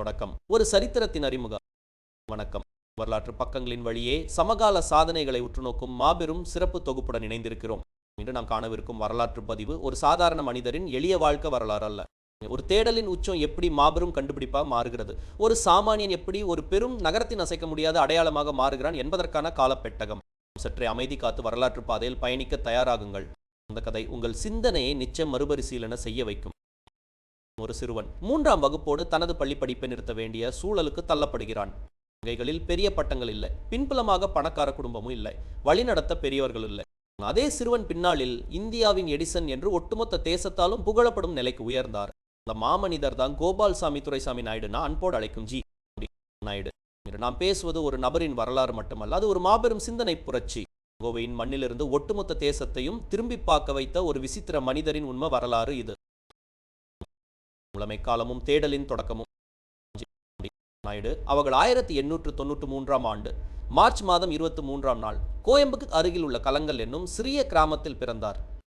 தொடக்கம். ஒரு சரித்திரத்தின் அறிமுகம். வணக்கம். வரலாற்று பக்கங்களின் வழியே சமகால சாதனைகளை உற்றுநோக்கும் மாபெரும் சிறப்பு தொகுப்புடன் இணைந்திருக்கிறோம். இன்று நாம் காணவிருக்கும் வரலாற்று பதிவு ஒரு சாதாரண மனிதரின் எளிய வாழ்க்கை வரலாறு அல்ல. ஒரு தேடலின் உச்சம் எப்படி மாபெரும் கண்டுபிடிப்பாக மாறுகிறது, ஒரு சாமானியன் எப்படி ஒரு பெரும் நகரத்தின் அசைக்க முடியாத அடையாளமாக மாறுகிறான் என்பதற்கான காலப்பெட்டகம். சற்றே அமைதி காத்து வரலாற்று பாதையில் பயணிக்க தயாராகுங்கள். அந்த கதை உங்கள் சிந்தனையை நிச்சயம் மறுபரிசீலனை செய்ய வைக்கும். ஒரு சிறுவன் 3ஆம் வகுப்போடு தனது பள்ளி படிப்பை நிறுத்த வேண்டிய சூழலுக்கு தள்ளப்படுகிறான். கைகளில் பெரிய பட்டங்கள் இல்லை, பின்புலமாக பணக்கார குடும்பமும் இல்லை, வழிநடத்த பெரியவர்கள் இல்லை. அதே சிறுவன் பின்னாளில் இந்தியாவின் எடிசன் என்று ஒட்டுமொத்த தேசத்தாலும் புகழப்படும் நிலைக்கு உயர்ந்தார். அந்த மாமனிதர் தான் கோபால்சாமி துரைசாமி நாயுடுனா அன்போடு அழைக்கும் ஜி நாயுடு. நாம் பேசுவது ஒரு நபரின் வரலாறு மட்டுமல்ல, அது ஒரு மாபெரும் சிந்தனை புரட்சி. கோவையின் மண்ணிலிருந்து ஒட்டுமொத்த தேசத்தையும் திரும்பி பார்க்க வைத்த ஒரு விசித்திர மனிதரின் உண்மை வரலாறு இது. முழமை காலமும் தேடலின் தொடக்கமும். நாயுடு அவர்கள் 1893ஆம் மார்ச் மாதம் 23ஆம் நாள் கோயம்புக்கு அருகில் உள்ள கலங்கல் என்னும் சிறிய கிராமத்தில் பிறந்தார்.